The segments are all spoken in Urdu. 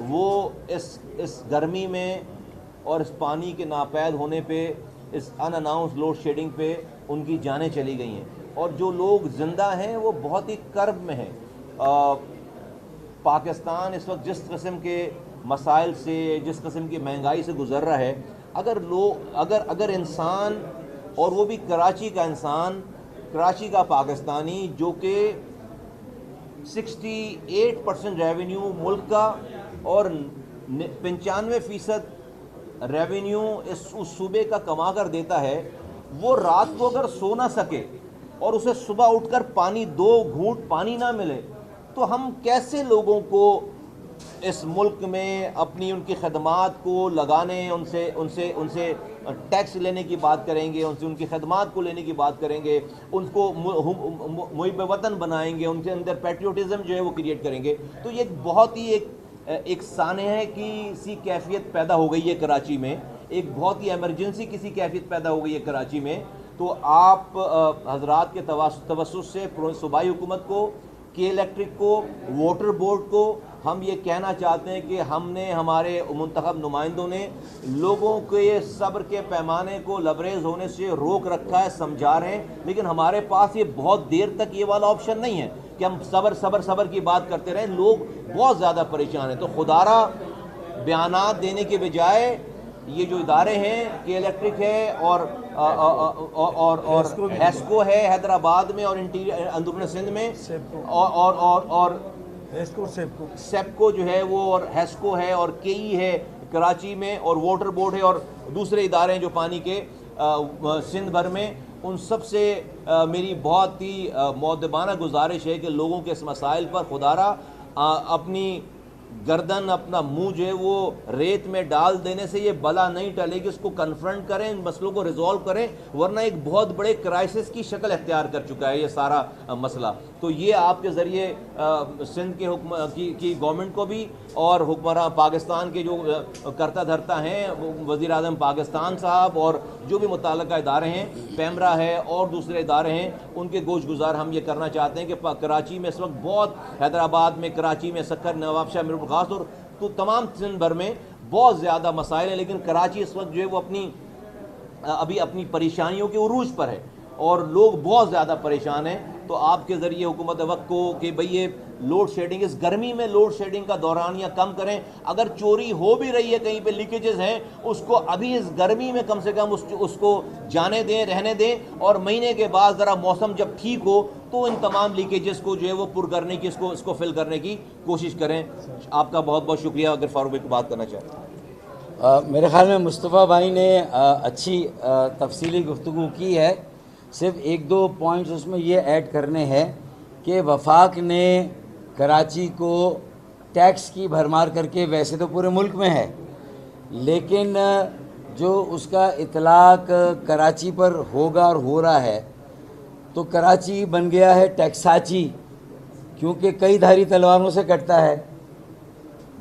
وہ اس گرمی میں اور اس پانی کے ناپید ہونے پہ، اس ان اناؤنس لوڈ شیڈنگ پہ ان کی جانیں چلی گئی ہیں، اور جو لوگ زندہ ہیں وہ بہت ہی کرب میں ہیں۔ پاکستان اس وقت جس قسم کے مسائل سے، جس قسم کی مہنگائی سے گزر رہا ہے، اگر انسان، اور وہ بھی کراچی کا انسان، کراچی کا پاکستانی، جو کہ 68% ریونیو ملک کا اور 95% ریونیو اس صوبے کا کما کر دیتا ہے، وہ رات کو اگر سو نہ سکے اور اسے صبح اٹھ کر پانی، 2 گھونٹ پانی نہ ملے، تو ہم کیسے لوگوں کو اس ملک میں اپنی ان کی خدمات کو لگانے، ان سے ٹیکس لینے کی بات کریں گے، ان کی خدمات کو لینے کی بات کریں گے، ان کو محب وطن بنائیں گے، ان کے اندر پیٹریوٹزم جو ہے وہ کریٹ کریں گے؟ تو یہ بہت ہی ایک سانحہ کی سی کیفیت پیدا ہو گئی ہے کراچی میں، ایک بہت ہی ایمرجنسی کی سی کیفیت پیدا ہو گئی ہے کراچی میں۔ تو آپ حضرات کے توسط سے صوبائی حکومت کو، کے الیکٹرک کو، واٹر بورڈ کو ہم یہ کہنا چاہتے ہیں کہ ہم نے، ہمارے منتخب نمائندوں نے لوگوں کے صبر کے پیمانے کو لبریز ہونے سے روک رکھا ہے، سمجھا رہے ہیں، لیکن ہمارے پاس یہ بہت دیر تک یہ والا آپشن نہیں ہے کہ ہم صبر کی بات کرتے رہیں۔ لوگ بہت زیادہ پریشان ہیں، تو خدارہ بیانات دینے کے بجائے یہ جو ادارے ہیں، کے الیکٹرک ہے اور ہیسکو ہے حیدرآباد میں، اور اندرون سندھ میں، اور سیپکو جو ہے وہ، اور ہیسکو ہے، اور کے ای ہے کراچی میں، اور واٹر بورڈ ہے، اور دوسرے ادارے ہیں جو پانی کے سندھ بھر میں، ان سب سے میری بہت ہی مؤدبانہ گزارش ہے کہ لوگوں کے اس مسائل پر خدارہ اپنی گردن، اپنا منہ جو ہے وہ ریت میں ڈال دینے سے یہ بلا نہیں ٹلے گی، اس کو کنفرنٹ کریں، ان مسئلوں کو ریزولو کریں، ورنہ ایک بہت بڑے کرائسس کی شکل اختیار کر چکا ہے یہ سارا مسئلہ۔ تو یہ آپ کے ذریعے سندھ کے کی گورنمنٹ کو بھی، اور حکمراں پاکستان کے جو کرتا دھرتا ہیں، وزیر اعظم پاکستان صاحب، اور جو بھی متعلقہ ادارے ہیں، پیمرا ہے اور دوسرے ادارے ہیں، ان کے گوش گزار ہم یہ کرنا چاہتے ہیں کہ کراچی میں اس وقت بہت، حیدرآباد میں، کراچی میں، سکھر، نواب شاہ، میرپور خاص، اور تو تمام سندھ بھر میں بہت زیادہ مسائل ہیں، لیکن کراچی اس وقت جو ہے وہ ابھی اپنی پریشانیوں کے عروج پر ہے، اور لوگ بہت زیادہ پریشان ہیں۔ تو آپ کے ذریعے حکومت وقت کو کہ بھئی یہ لوڈ شیڈنگ، اس گرمی میں لوڈ شیڈنگ کا دورانیہ کم کریں، اگر چوری ہو بھی رہی ہے، کہیں پہ لیکیجز ہیں، اس کو ابھی اس گرمی میں کم سے کم اس کو جانے دیں، رہنے دیں، اور مہینے کے بعد ذرا موسم جب ٹھیک ہو تو ان تمام لیکیجز کو جو ہے وہ پر کرنے کی، اس کو فل کرنے کی کوشش کریں۔ آپ کا بہت بہت شکریہ۔ اگر فاروق بھائی کو بات کرنا چاہیں۔ میرے خیال میں مصطفیٰ بھائی نے اچھی تفصیلی گفتگو کی ہے، صرف 1-2 پوائنٹس اس میں یہ ایڈ کرنے ہیں کہ وفاق نے کراچی کو ٹیکس کی بھرمار کر کے، ویسے تو پورے ملک میں ہے، لیکن جو اس کا اطلاق کراچی پر ہوگا اور ہو رہا ہے، تو کراچی بن گیا ہے ٹیکساچی، کیونکہ کئی دھاری تلواروں سے کٹتا ہے۔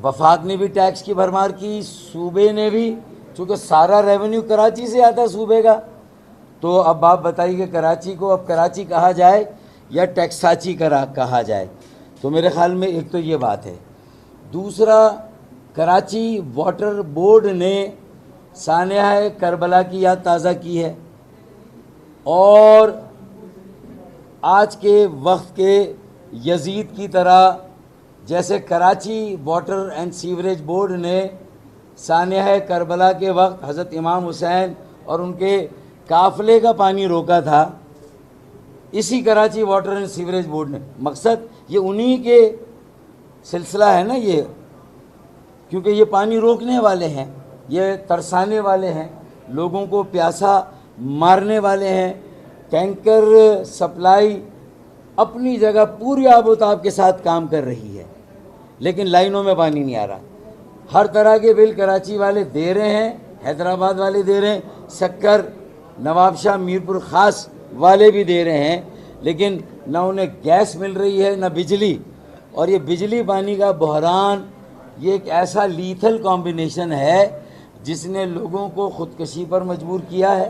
وفاق نے بھی ٹیکس کی بھرمار کی، صوبے نے بھی، چونکہ سارا ریونیو کراچی سے آتا ہے صوبے کا، تو اب آپ بتائیے کہ کراچی کو اب کراچی کہا جائے یا ٹیکساچی کہا جائے؟ تو میرے خیال میں ایک تو یہ بات ہے۔ دوسرا، کراچی واٹر بورڈ نے سانحہ کربلا کی یاد تازہ کی ہے، اور آج کے وقت کے یزید کی طرح، جیسے Karachi water and sewerage board نے سانحہ کربلا کے وقت حضرت امام حسین اور ان کے قافلے کا پانی روکا تھا، اسی Karachi water and sewerage board نے، مقصد یہ انہی کے سلسلہ ہے نا یہ، کیونکہ یہ پانی روکنے والے ہیں، یہ ترسانے والے ہیں، لوگوں کو پیاسا مارنے والے ہیں۔ ٹینکر سپلائی اپنی جگہ پوری آب و تاب کے ساتھ کام کر رہی ہے، لیکن لائنوں میں پانی نہیں آ رہا۔ ہر طرح کے بل کراچی والے دے رہے ہیں، حیدرآباد والے دے رہے ہیں، سکر، نواب شاہ، میرپور خاص والے بھی دے رہے ہیں، لیکن نہ انہیں گیس مل رہی ہے نہ بجلی۔ اور یہ بجلی پانی کا بحران، یہ ایک ایسا لیتھل کمبینیشن ہے جس نے لوگوں کو خودکشی پر مجبور کیا ہے،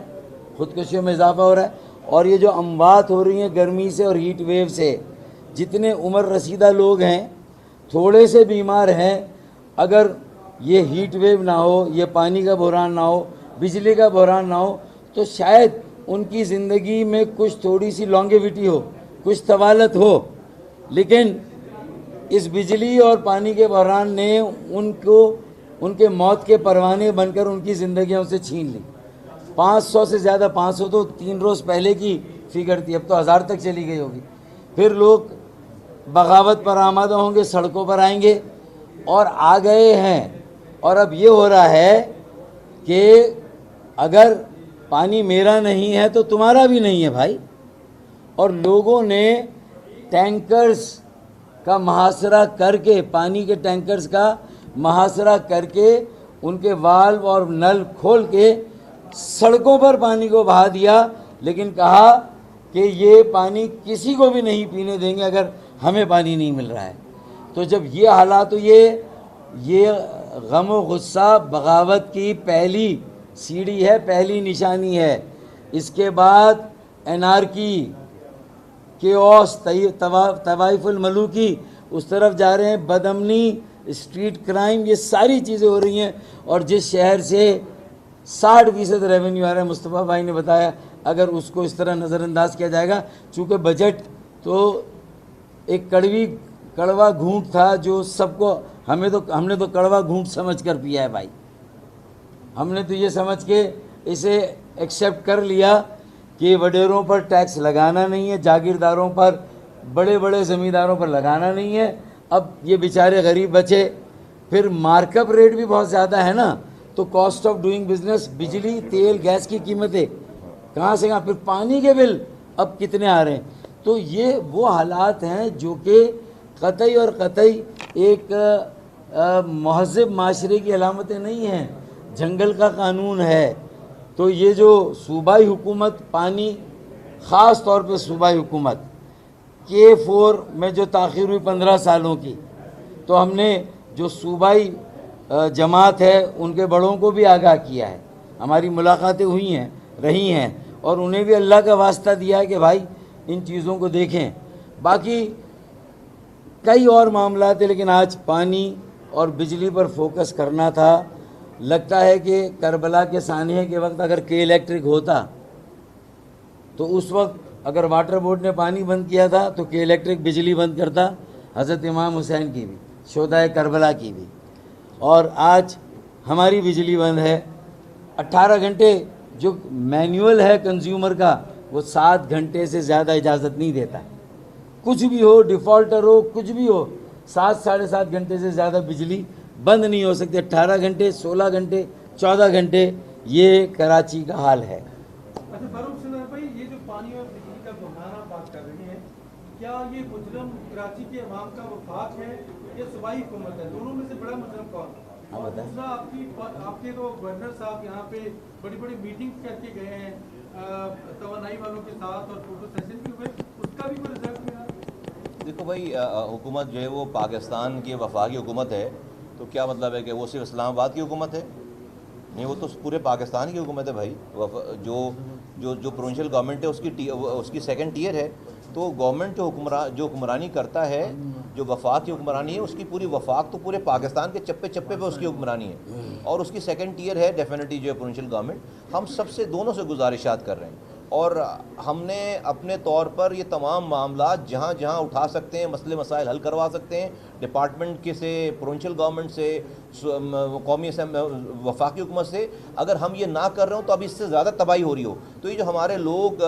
خودکشیوں میں اضافہ ہو رہا ہے۔ اور یہ جو اموات ہو رہی ہیں گرمی سے اور ہیٹ ویو سے، جتنے عمر رسیدہ لوگ ہیں، تھوڑے سے بیمار ہیں، اگر یہ ہیٹ ویو نہ ہو, یہ پانی کا بحران نہ ہو, بجلی کا بحران نہ ہو, تو شاید ان کی زندگی میں کچھ تھوڑی سی لانگیوٹی ہو, کچھ طوالت ہو. لیکن اس بجلی اور پانی کے بحران نے ان کے موت کے پروانے بن کر ان کی زندگیوں سے چھین لی. 500 سے زیادہ, 500 تو 3 روز پہلے کی فگر تھی, اب تو 1000 تک چلی گئی ہوگی. پھر لوگ بغاوت پر آمادہ ہوں گے, سڑکوں پر آئیں گے, اور آ گئے ہیں. اور اب یہ ہو رہا ہے کہ اگر پانی میرا نہیں ہے تو تمہارا بھی نہیں ہے بھائی. اور لوگوں نے ٹینکرز کا محاصرہ کر کے, پانی کے ٹینکرز کا محاصرہ کر کے, ان کے والو اور نل کھول کے سڑکوں پر پانی کو بہا دیا, لیکن کہا کہ یہ پانی کسی کو بھی نہیں پینے دیں گے اگر ہمیں پانی نہیں مل رہا ہے. تو جب یہ حالات, تو یہ غم و غصہ بغاوت کی پہلی سیڑھی ہے, پہلی نشانی ہے. اس کے بعد انارکی, کیوس, طوائف الملوکی اس طرف جا رہے ہیں, بدامنی, اسٹریٹ کرائم, یہ ساری چیزیں ہو رہی ہیں. اور جس شہر سے 60% ریونیو آ رہا ہے, مصطفیٰ بھائی نے بتایا, اگر اس کو اس طرح نظر انداز کیا جائے گا, چونکہ بجٹ تو ایک کڑوا گھونٹ تھا جو سب کو, ہم نے تو کڑوا گھونٹ سمجھ کر پیا ہے بھائی. ہم نے تو یہ سمجھ کے اسے ایکسیپٹ کر لیا کہ وڈیروں پر ٹیکس لگانا نہیں ہے, جاگیرداروں پر, بڑے بڑے زمینداروں پر لگانا نہیں ہے. اب یہ بیچارے غریب بچے. پھر مارک اپ ریٹ بھی بہت زیادہ ہے نا, تو کاسٹ آف ڈوئنگ بزنس, بجلی, تیل, گیس کی قیمتیں کہاں سے کہاں, پھر پانی کے بل اب کتنے آ رہے ہیں. تو یہ وہ حالات ہیں جو کہ قطعی اور قطعی ایک مہذب معاشرے کی علامتیں نہیں ہیں, جنگل کا قانون ہے. تو یہ جو صوبائی حکومت پانی, خاص طور پہ صوبائی حکومت, K4 میں جو تاخیر ہوئی 15 سالوں کی, تو ہم نے جو صوبائی جماعت ہے ان کے بڑوں کو بھی آگاہ کیا ہے. ہماری ملاقاتیں ہوئی ہیں, رہی ہیں, اور انہیں بھی اللہ کا واسطہ دیا ہے کہ بھائی ان چیزوں کو دیکھیں. باقی کئی اور معاملات ہیں, لیکن آج پانی اور بجلی پر فوکس کرنا تھا. لگتا ہے کہ کربلا کے سانحے کے وقت اگر کے الیکٹرک ہوتا, تو اس وقت اگر واٹر بورڈ نے پانی بند کیا تھا تو کے الیکٹرک بجلی بند کرتا, حضرت امام حسین کی بھی, شہدائے کربلا کی بھی. اور آج ہماری بجلی بند ہے. 18 گھنٹے جو مینیول ہے کنزیومر کا, وہ 7 گھنٹے سے زیادہ اجازت نہیں دیتا. کچھ بھی ہو, ڈیفالٹر ہو, کچھ بھی ہو, 7 ساڑھے 7 گھنٹے سے زیادہ بجلی بند نہیں ہو سکتی. 18 گھنٹے, 16 گھنٹے, 14 گھنٹے, یہ کراچی کا حال ہے. اچھا فاروق سنار بھائی, یہ جو پانی اور بجلی کا بحران آپ بات کر رہے ہیں, کیا یہ مجرم کراچی کے عوام کا وفاق ہے یا صوبائی حکومت ہے؟ دونوں میں سے بڑا مجرم کون؟ اور دوسرا, آپ کے تو گورنر صاحب یہاں پہ بڑی بڑی میٹنگ کر کے گئے ہیں توانائی والوں کے ساتھ, اور فوٹو سیشن بھی ہوئے, اس کا بھی کوئی رزلٹ ملا؟ دیکھو بھائی, حکومت جو ہے وہ پاکستان کی وفاقی حکومت ہے, تو کیا مطلب ہے کہ وہ صرف اسلام آباد کی حکومت ہے؟ نہیں, وہ تو پورے پاکستان کی حکومت ہے بھائی. جو پروونشل گورنمنٹ ہے اس کی سیکنڈ ٹیئر ہے. تو گورنمنٹ جو حکمرانی کرتا ہے, جو وفاق کی حکمرانی ہے, اس کی پوری وفاق تو پورے پاکستان کے چپے چپے پہ اس کی حکمرانی ہے, اور اس کی سیکنڈ ٹیئر ہے ڈیفینیٹلی جو ہے پروونشل گورنمنٹ. ہم سب سے, دونوں سے گزارشات کر رہے ہیں, اور ہم نے اپنے طور پر یہ تمام معاملات جہاں جہاں اٹھا سکتے ہیں, مسئلے مسائل حل کروا سکتے ہیں, ڈپارٹمنٹ کے سے, پروونشل گورنمنٹ سے, قومی وفاقی حکومت سے. اگر ہم یہ نہ کر رہے ہوں تو اب اس سے زیادہ تباہی ہو رہی ہو. تو یہ جو ہمارے لوگ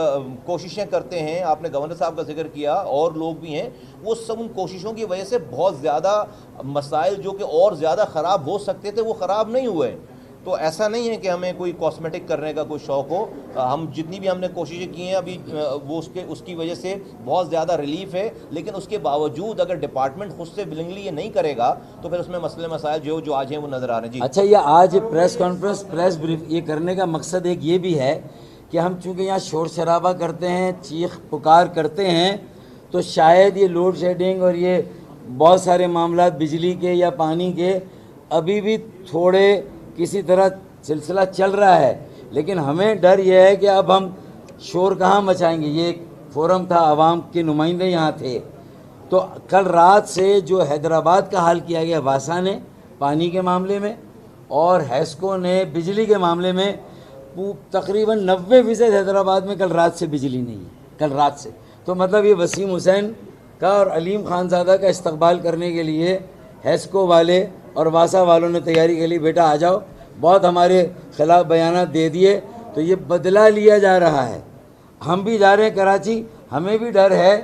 کوششیں کرتے ہیں, آپ نے گورنر صاحب کا ذکر کیا, اور لوگ بھی ہیں, وہ سب ان کوششوں کی وجہ سے بہت زیادہ مسائل جو کہ اور زیادہ خراب ہو سکتے تھے وہ خراب نہیں ہوئے. تو ایسا نہیں ہے کہ ہمیں کوئی کاسمیٹک کرنے کا کوئی شوق ہو. ہم جتنی بھی ہم نے کوششیں کی ہیں ابھی, وہ اس کی وجہ سے بہت زیادہ ریلیف ہے. لیکن اس کے باوجود اگر ڈپارٹمنٹ خود سے ولنگلی یہ نہیں کرے گا تو پھر اس میں مسئلے مسائل جو آج ہیں وہ نظر آ رہے ہیں. جی اچھا, یہ آج پریس کانفرنس, پریس بریف یہ کرنے کا مقصد ایک یہ بھی ہے کہ ہم چونکہ یہاں شور شرابہ کرتے ہیں, چیخ پکار کرتے ہیں, تو شاید یہ لوڈ شیڈنگ اور یہ بہت سارے معاملات بجلی کے یا پانی کے ابھی بھی تھوڑے کسی طرح سلسلہ چل رہا ہے. لیکن ہمیں ڈر یہ ہے کہ اب ہم شور کہاں مچائیں گے. یہ ایک فورم تھا, عوام کے نمائندے یہاں تھے. تو کل رات سے جو حیدرآباد کا حال کیا گیا واسا نے, پانی کے معاملے میں، اور ہیسکو نے بجلی کے معاملے میں تقریباً 90% حیدرآباد میں کل رات سے بجلی نہیں ہے، کل رات سے. تو مطلب یہ وسیم حسین کا اور علیم خان زادہ کا استقبال کرنے کے لیے ہیسکو والے اور واسا والوں نے تیاری کے لیے، بیٹا آ جاؤ، بہت ہمارے خلاف بیانات دے دیے. تو یہ بدلہ لیا جا رہا ہے. ہم بھی جا رہے ہیں کراچی، ہمیں بھی ڈر ہے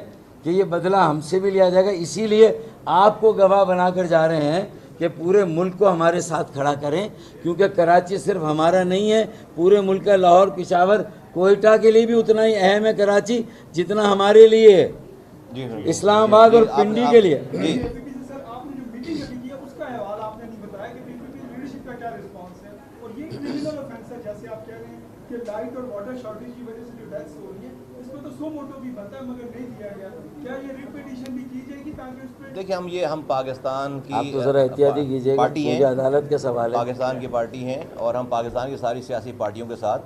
کہ یہ بدلہ ہم سے بھی لیا جائے گا. اسی لیے آپ کو گواہ بنا کر جا رہے ہیں کہ پورے ملک کو ہمارے ساتھ کھڑا کریں، کیونکہ کراچی صرف ہمارا نہیں ہے، پورے ملک کا. لاہور، پشاور، کوئٹہ کے لیے بھی اتنا ہی اہم ہے کراچی جتنا ہمارے لیے ہے، اسلام آباد اور پنڈی کے لیے. سر آپ نے جو میٹنگ ابھی کی ہے اس کا حوالہ آپ نے نہیں بتایا کہ پی پی پی لیڈرشپ کا کیا رسپانس ہے، اور یہ کریمنل آفینس ہے جیسے آپ کہہ رہے ہیں کہ لائٹ اور واٹر شارٹیج کی وجہ سے جو ڈیتھس ہو رہی ہیں اس پہ تو سو موٹو بھی بنتا ہے مگر نہیں دیا گیا. کیا یہ ریپیٹیشن بھی کی جائے گی تاکہ اس پہ دیکھیں ہم پاکستان کی آپ تو ذرا احتیاطی کیجیے گا، پارٹی ہیں، مجھے عدالت کا سوال ہے. پاکستان کی پارٹی ہیں اور ہم پاکستان کی ساری سیاسی پارٹیوں کے ساتھ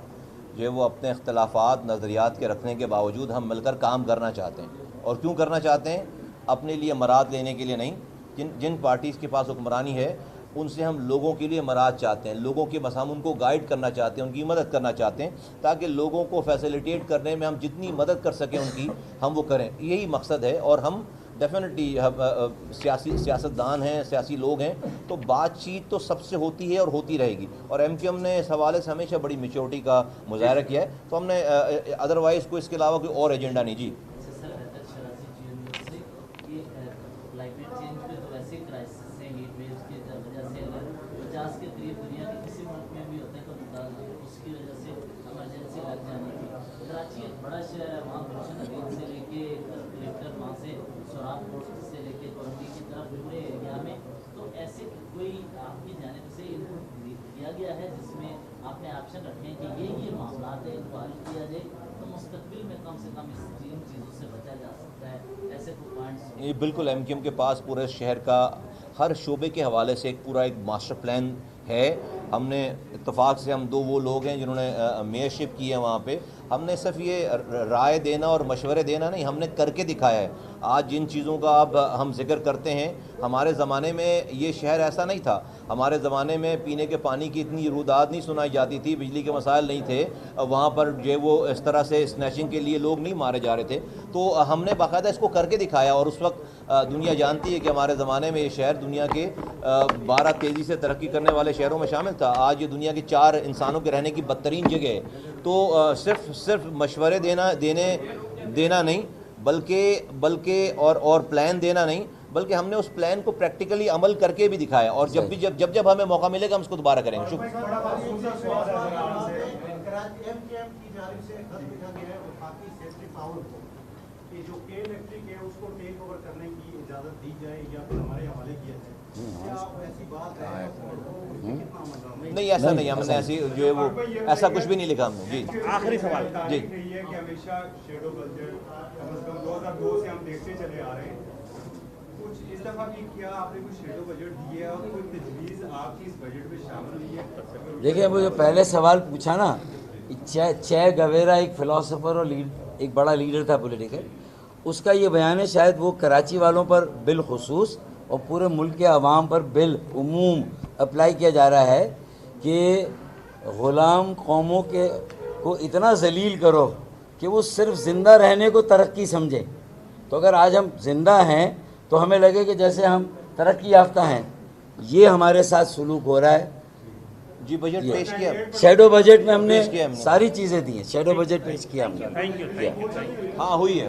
جو وہ اپنے اختلافات نظریات کے رکھنے کے باوجود ہم مل کر کام کرنا چاہتے ہیں. اور کیوں کرنا چاہتے ہیں؟ اپنے لیے مراد لینے کے لیے نہیں. جن پارٹیز کے پاس حکمرانی ہے ان سے ہم لوگوں کے لیے مراد چاہتے ہیں، لوگوں کے بس ہم ان کو گائیڈ کرنا چاہتے ہیں، ان کی مدد کرنا چاہتے ہیں، تاکہ لوگوں کو فیسیلیٹیٹ کرنے میں ہم جتنی مدد کر سکیں ان کی ہم وہ کریں. یہی مقصد ہے. اور ہم ڈیفینیٹلی سیاستدان ہیں، سیاسی لوگ ہیں، تو بات چیت تو سب سے ہوتی ہے اور ہوتی رہے گی. اور ایم کیو ایم نے اس حوالے سے ہمیشہ بڑی میچورٹی کا مظاہرہ کیا ہے. تو ہم نے ادروائز کوئی اس کے علاوہ کوئی اور ایجنڈا نہیں. جی کلائمیٹ چینج پہ تو ویسے کرائسس ہے، ہیٹ ویوز کی وجہ سے اگر 50 کے قریب دنیا کے کسی ملک میں بھی ہوتے ہیں تو اس کی وجہ سے ایمرجنسی لگ جانی تھی. کراچی ایک بڑا شہر ہے، وہاں گلشن حدید سے لے کے کلیکٹر، وہاں سے سوراب کوٹ سے لے کے کورنٹی کی طرف پورے ایریا میں، تو ایسے کوئی آپ کی جانب سے دیا گیا ہے جس میں آپ نے آپشن رکھے ہیں کہ یہ معاملات ہے ان کو حل کیا جائے تو مستقبل میں کم سے کم اس چیزوں سے بچا جا سکتا ہے؟ ایسے کوئی پوائنٹس؟ یہ بالکل ایم کیو ایم کے پاس پورے شہر کا ہر شعبے کے حوالے سے ایک پورا ایک ماسٹر پلان ہے. ہم نے اتفاق سے ہم دو وہ لوگ ہیں جنہوں نے میئرشپ کی ہے وہاں پہ. ہم نے صرف یہ رائے دینا اور مشورے دینا نہیں، ہم نے کر کے دکھایا ہے. آج جن چیزوں کا اب ہم ذکر کرتے ہیں، ہمارے زمانے میں یہ شہر ایسا نہیں تھا. ہمارے زمانے میں پینے کے پانی کی اتنی روداد نہیں سنائی جاتی تھی، بجلی کے مسائل نہیں تھے، وہاں پر جو وہ اس طرح سے اسنیچنگ کے لیے لوگ نہیں مارے جا رہے تھے. تو ہم نے باقاعدہ اس کو کر کے دکھایا. اور اس وقت دنیا جانتی ہے کہ ہمارے زمانے میں یہ شہر دنیا کے 12 تیزی سے ترقی کرنے والے شہروں میں شامل تھا. آج یہ دنیا کی 4 انسانوں کے رہنے کی بدترین جگہ ہے. تو صرف مشورے دینا نہیں بلکہ اور پلان دینا نہیں، بلکہ ہم نے اس پلان کو پریکٹیکلی عمل کر کے بھی دکھایا. اور جب ہمیں موقع ملے گا ہم اس کو دوبارہ کریں گے. نہیں ایسا نہیں، ہم نے ایسی جو ہے وہ ایسا کچھ بھی نہیں لکھا ہم نے. جی آخری سوال. جی یہ کہ ہمیشہ شیڈو بجٹ کم از کم 2002 سے ہم دیکھتے چلے آ رہے ہیں، کچھ اس دفعہ بھی کیا آپ نے کچھ شیڈو بجٹ دیا اور کوئی تجویز آپ کی اس بجٹ میں شامل ہوئی ہے؟ دیکھیں وہ جو پہلے سوال پوچھا نا، چے گویرا ایک فلاسفر اور ایک بڑا لیڈر تھا پولیٹیکل، اس کا یہ بیان ہے، شاید وہ کراچی والوں پر بالخصوص اور پورے ملک کے عوام پر بالعموم اپلائی کیا جا رہا ہے کہ غلام قوموں کو اتنا ذلیل کرو کہ وہ صرف زندہ رہنے کو ترقی سمجھیں. تو اگر آج ہم زندہ ہیں تو ہمیں لگے کہ جیسے ہم ترقی یافتہ ہیں. یہ ہمارے ساتھ سلوک ہو رہا ہے. جی بجٹ پیش کیا، شیڈو بجٹ میں ہم نے ساری چیزیں دی ہیں، شیڈو بجٹ پیش کیا ہم نے. ہاں ہوئی ہے.